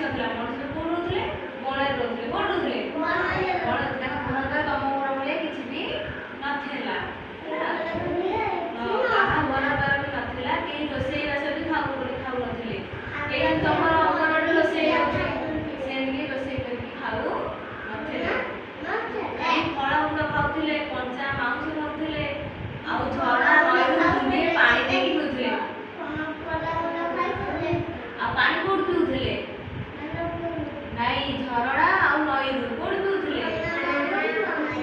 ନଥିଲା ମଣିଷ କୋଉଠି ରହୁଥିଲେ ବଣରେ ରହୁଥିଲେ କୋଉଠି ରହୁଥିଲେ ବଣ ତାଙ୍କ ଘର ତମ ଘର ଭଳିଆ କିଛି ବି ନଥିଲା କାହା ଘର ଦ୍ୱାର ବି ନଥିଲା କେହି ରୋଷେଇ ବାସ ବି ଖାଉନଥିଲେ କେହି ତମର ଅଙ୍ଗନବାଡ଼ି ରୋଷେଇ ହେଉଛି ସେମିତି ରୋଷେଇ କରିକି ଖାଉ ନଥିଲେ ଏଇ ଫଳମୂଳ ଖାଉଥିଲେ କଞ୍ଚା ମାଂସ ଖାଉଥିଲେ ଆଉ ଝରଣା ନଈରୁ ଦୁନିଆ ପାଣି ଦେଇକି ପିଉଥିଲେ ଆଉ ପାଣି କୋଉଠୁ ପିଉଥିଲେ ନାଇଁ ଝରଣା ଆଉ ନଈରୁ କୋଉଠୁ ପିଉଥିଲେ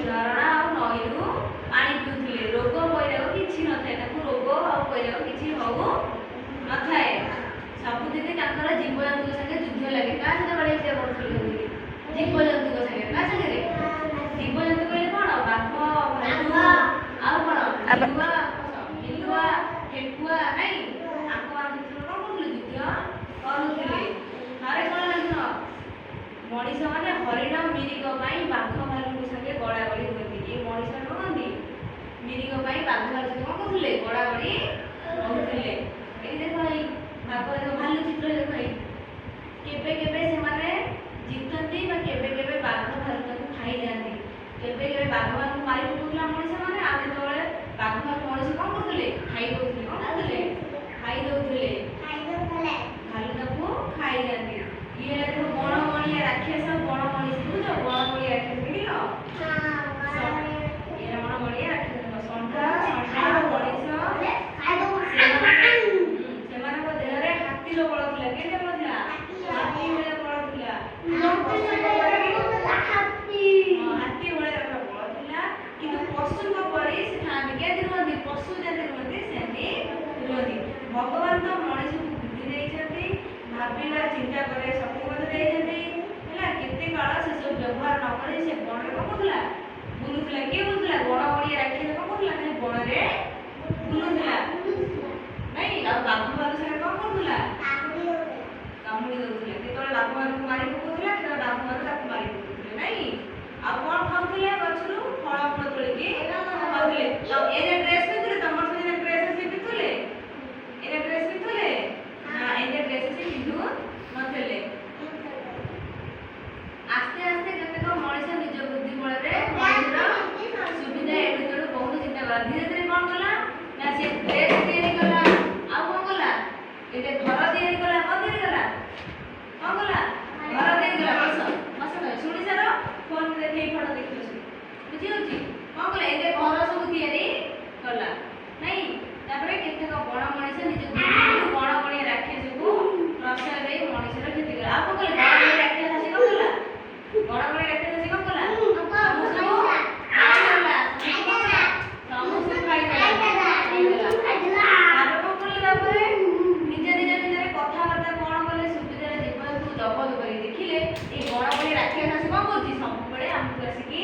ଝରଣା ଆଉ ନଈରୁ ପାଣି ପିଉଥିଲେ ରୋଗ ବୈରାଗ କିଛି ନଥାଏ ତାକୁ ରୋଗ ଆଉ ବୈରାଗ କିଛି ହଉ ନଥାଏ ସବୁଦିନ ତାଙ୍କର ଜୀବଜନ୍ତୁଙ୍କ ସାଙ୍ଗେ ଯୁଦ୍ଧ ଲାଗେ କାହା ସାଙ୍ଗେ ବାଡ଼ିଆ କରୁଥିଲେ ଜୀବଜନ୍ତୁଙ୍କ ସାଙ୍ଗେ କାହା ସାଙ୍ଗରେ ଜୀବଜନ୍ତୁ କହିଲେ କ'ଣ ବାଘ ଭାଲୁ ଆଉ କ'ଣ ବିଲୁଆ ଠେକୁଆ ନାଇଁ ଆଙ୍କ ମାନଙ୍କ କ'ଣ କରୁଥିଲେ ଯୁଦ୍ଧ କରୁଥିଲେ ଥରେ କ'ଣ ଜାଣିଛ ମଣିଷ ମାନେ ହରିଣ ମିରିଗ ପାଇଁ ବାଘ ଭାଲୁଙ୍କ ସାଙ୍ଗେ ଗଳାଗଳି ହୁଅନ୍ତି ଏ ମଣିଷ ନୁହନ୍ତି ମିରିଗ ପାଇଁ ବାଘ ଭାଲୁ ସାଙ୍ଗେ କ'ଣ କରୁଥିଲେ ଗଳାଗଳି ହଉଥିଲେ ଏଇ ଦେଖ ଏଇ ବାଘ ଭାଲୁ ଚିତ୍ର ଦେଖ ଏଇ କେବେ କେବେ ସେମାନେ ଜିତନ୍ତି ବା କେବେ କେବେ ବାଘ ଭାଲୁ ତାକୁ ଖାଇଯାଆନ୍ତି କେବେ କେବେ ବାଘ ଭାଲୁକୁ ମାରି ପକାଉଥିଲା ମଣିଷ ମାନେ ଆଉ ଯେତେବେଳେ ବାଘ ଭାଲୁ ମଣିଷ କ'ଣ କରୁଥିଲେ ଖାଇ ଦଉଥିଲେ କ'ଣ କରୁଥିଲେ ଖାଇ ଦଉଥିଲେ ଭାଲୁ ତାକୁ ଖାଇଯାଆନ୍ତି ଇଏ ହେଲା ଦେଖ ବଣମଣିଆ ରାକ୍ଷସ ବଣମଣି ବୁଝ ବଣମଣିଆ ରାକ୍ଷସ ଦେଖିଲ ଏରା ବଣମଣିଆ ରାକ୍ଷସ ଷଣ୍ଢ ମଣିଷ ସେମାନଙ୍କ ଦେହରେ ହାତୀର ବଳ ଥିଲା କେତେ ବଳ ଥିଲା ହାତୀ ଭଳିଆ ବଳ ଥିଲା ହାତୀ ଭଳିଆ ବଳ ଥିଲା କିନ୍ତୁ ପଶୁଙ୍କ ପରି ସେ ଥାନ୍ତି କେମିତି ରୁହନ୍ତି ପଶୁ ଯେମିତି ରୁହନ୍ତି ସେମିତି ରୁହନ୍ତି ଭଗବାନ ତ ମଣିଷକୁ ବୁଦ୍ଧି ଦେଇଛନ୍ତି ଭାବିବା ଚିନ୍ତା କରିବା ଶକ୍ତି ମଧ୍ୟ ଦେଇଛନ୍ତି ହେଲା କେତେ କାଳ ସେସବୁ ବ୍ୟବହାର ନ କରି ସେ ବଣରେ କ'ଣ କରୁଥିଲା ବୁଲୁଥିଲା କିଏ ବୁଲୁଥିଲା ବଣମଣିଆ ରାକ୍ଷସ କ'ଣ କରୁଥିଲା ଖାଲି ବଣରେ ବୁଲୁଥିଲା ନାଇଁ ଆଉ ବାଘ ଭାଲୁ ସାଙ୍ଗେ କ'ଣ କରୁଥିଲା କାମୁଡ଼ି ଦଉଥିଲେ କେତେବେଳେ ବାଘ ଭାଲୁକୁ ମାରି ପକାଉଥିଲା କେତେବେଳେ ବାଘ ଭାଲୁ ତାକୁ ମାରି ପକାଉଥିଲେ ନାଇଁ ଆଉ କ'ଣ ଖାଉଥିଲେ ଗଛରୁ ଫଳମୂଳ ତୋଳିକି ଖାଉଥିଲେ ଏଇନେ ଡ୍ରେସ୍ ପିନ୍ଧୁଥିଲେ ତମର ସବୁ ଡ୍ରେସ୍ ଆସି ପିନ୍ଧୁଥିଲେ ଏଇନେ ଡ୍ରେସ୍ ପିନ୍ଧୁଥିଲେ ନା ଏଇନେ ଡ୍ରେସ୍ ଆସି ପିନ୍ଧୁ ନଥିଲେ ଆସ୍ତେ ଆସ୍ତେ କେତେକ ମଣିଷ ନିଜ ବୁଦ୍ଧି ବଳରେ ମଣିଷର ସୁବିଧା ଏଠୁ ତେଣୁ ବହୁତ ଚିନ୍ତା କଲା ଧୀରେ ଧୀରେ କ'ଣ କଲା ନା ସେ ଡ୍ରେସ୍ ତିଆରି କଲା ଆଉ କ'ଣ କଲା ଏଇଟା ଘର ତିଆରି କଲା କ'ଣ ତିଆରି କଲା କ'ଣ କଲା ଘର ତିଆରି କଲା ବସ ଶୁଣି ସାର ଫୋନ୍ ଦେଖେଇ ଫଟୋ ଦେଖିଲ ବୁଝି ହେଉଛି କ'ଣ କଲା ଏଇଟା ଘର ସବୁ ତିଆରି କଲା ନାଇଁ ତାପରେ କେତେକ ବଣ ମଣିଷ ନିଜ ବଣମଣିଆ ରାକ୍ଷସକୁ ପ୍ରଶ୍ରୟ ଦେଇ ମଣିଷର କ୍ଷତି କଲା ଆଉ କ'ଣ କଲେ ବଣମଣିଆ ରାକ୍ଷସ ଆସି କ'ଣ କଲା ବଣମଣିଆ ରାକ୍ଷସ ଆସି କ'ଣ କଲା ସମସ୍ତଙ୍କୁ ଖାଇଦେଲା ତାପରେ ନିଜ ନିଜ ଭିତରେ କଥାବାର୍ତ୍ତା କ'ଣ କଲେ ସୁବିଧାରେ ଜୀବଜନ୍ତୁ ଜବତ କରି ଦେଖିଲେ ଏଇ ବଣମଣିଆ ରାକ୍ଷସ ଆସି କ'ଣ କରୁଛି ସବୁବେଳେ ଆମକୁ ଆସିକି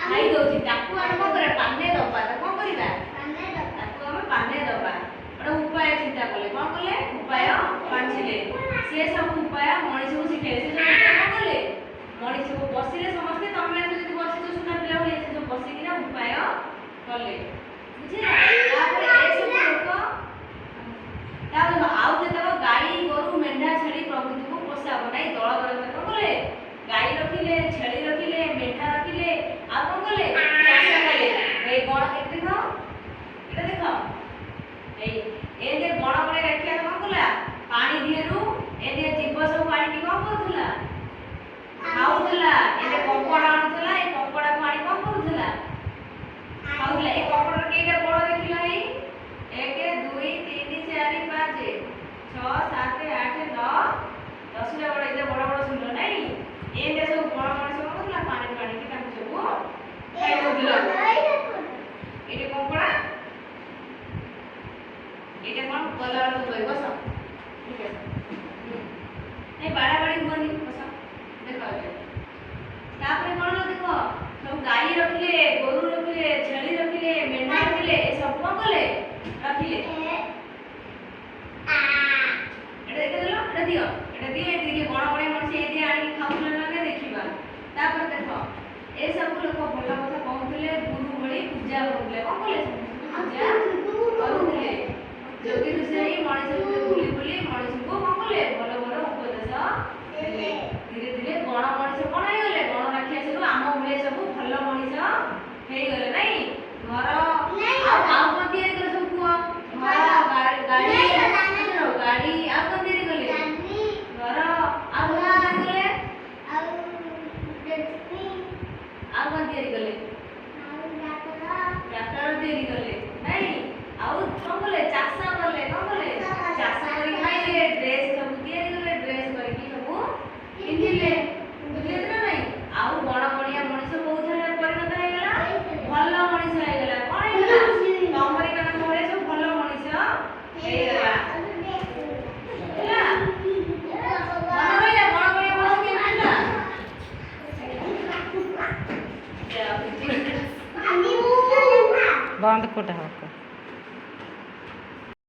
ଖାଇ ଦେଉଛି ତାକୁ ଆମେ କ'ଣ କରିବା ପାନେ ଦେବା ତାକୁ କ'ଣ କରିବା ତାକୁ ଆମେ ପାନେ ଦେବା ଗୋଟେ ଉପାୟ ଚିନ୍ତା କଲେ କ'ଣ କଲେ ଉପାୟ ବାଞ୍ଚିଲେ ସେ ସବୁ ଉପାୟ ମଣିଷକୁ ଶିଖେଇଲେ ସେ ସବୁ କ'ଣ କଲେ ମଣିଷକୁ ବସିଲେ ସମସ୍ତେ ତମେ ଯଦି ବସିଛ ସୁନା ପିଲା ଭଳିଆ ସେ ସବୁ ବସିକିନା ଉପାୟ କଲେ ବୁଝିଲା ତାପରେ ଏସବୁ ଲୋକ ତାପରେ ଆଉ ଯେତେକ ଗାଈ ଗୋରୁ ମେଣ୍ଢା ଛେଳି ପ୍ରଭୃତିକୁ ପୋଷାବ ନାହିଁ ଦଳ ଦଳ କ'ଣ କଲେ ଗାଈ ରଖିଲେ ଛେଳି ରଖିଲେ ମେଣ୍ଢା ରଖିଲେ ଆଉ କ'ଣ କଲେ ଚାଷ କଲେ ଏଇ ବଣ କେତେ ଦେଖ ଏଇଟା ଦେଖ ଏଇ ଏମିତି ବଣମଣିଆ ରାକ୍ଷସ କ'ଣ କଲା ପାଣି ଦିହରୁ ଏମିତି ଜୀବ ସବୁ ଆଣିକି କ'ଣ କରୁଥିଲା ଖାଉଥିଲା ଏମିତି କଙ୍କଡ଼ା ଆଣୁଥିଲା ଏଇ କଙ୍କଡ଼ାକୁ ଆଣି କ'ଣ କରୁଥିଲା ଖାଉଥିଲା ଏଇ କଙ୍କଡ଼ାର କେଇଟା ବଳ ଦେଖିଲ ଏଇ 1 2 3 4 5 6 7 8 9 10ଟା ବଡ଼ ଏଇଟା ବଡ଼ ବଡ଼ ଶୁଣିଲ ନାଇଁ ଏମିତି ସବୁ ବଣ ମଣିଷ କ'ଣ କରୁଥିଲା ପାଣି ପାଣିକି ତାଙ୍କୁ ସବୁ ଖାଇ ଦେଉଥିଲା ଏଇଟା କଙ୍କଡ଼ା ଏଇଟା କ'ଣ ଗଲା ବେଳକୁ ଧୋଇ ବସ ଠିକ୍ ଅଛି ନାଇଁ ବାଡ଼ାବାଡ଼ି ହୁଅନି ବସ ଦେଖ ତାପରେ କ'ଣ ଦେଖ ସବୁ ଗାଈ ରଖିଲେ ଗୋରୁ ରଖିଲେ ଛେଳି ରଖିଲେ ମେଣ୍ଢା ରଖିଲେ ଏ ସବୁ କ'ଣ କଲେ ରଖିଲେ ଏଇଟା ଦେଖିଦେଲ ଏଇଟା ଦିଅ ଏଇଠି ବଣମଣିଆ ମଣିଷ ଏଇଠି ଆଣିକି ଖାଉଥିଲେ ନା ଦେଖିବା ତାପରେ ଦେଖ ଏସବୁ ଲୋକ ଭଲ କଥା କହୁଥିଲେ ଗୁରୁ ଭଳି ପୂଜା କରୁଥିଲେ କ'ଣ କଲେ ପୂଜା କରୁଥିଲେ ଯୋଗୀ ଋଷି ମଣିଷ ବୁଲି ବୁଲି ମଣିଷକୁ କ'ଣ କଲେ ଭଲ ଭଲ ଉପଦେଶ ଦେଲେ। ଗଣ ମଣିଷ କଣ ହେଇଗଲେ ଗଣ ରାକ୍ଷସରୁ ଆମ ଭଳିଆ ସବୁ ଭଲ ମଣିଷ ହେଇଗଲେ ନାଇଁ ଘର ଆଉ କଣ ତିଆରି କଲେ ସବୁ କୁହ ଘର ଗାଡି ଗାଡି ଆଉ କଣ ତିଆରି କଲେ ଘର ଆଉ କଣ ତିଆରି କଲେ ଆଉ କଣ ତିଆରି କଲେ ଟ୍ରାକ୍ଟର ତିଆରି କଲେ ନାଇଁ ଆଉ କଣ କଲେ ଚାଷ କଲେ କଣ କଲେ ଚାଷ କରି ଖାଇଲେ ଡ୍ରେସ ସବୁ ତିଆରି କଲେ ଡ୍ରେସ କରିକି ସବୁ ପିନ୍ଧିଲେ ବୁଝିଲେ ନା ନାଇଁ ଆଉ ବଣମଣିଆ ମଣିଷ କୋଉଥିରେ ପରିଣତ ହେଇଗଲା ଭଲ ମଣିଷ ହେଇଗଲା କଣ ହେଇଗଲା ତମରି ମାନଙ୍କ ଭଳିଆ ସବୁ ଭଲ ମଣିଷ ହେଇଗଲା ହେଲା ମନେ ରହିଲା ବଣମଣିଆ ମଣିଷ କେମିତି ହେଲା बंद कोटा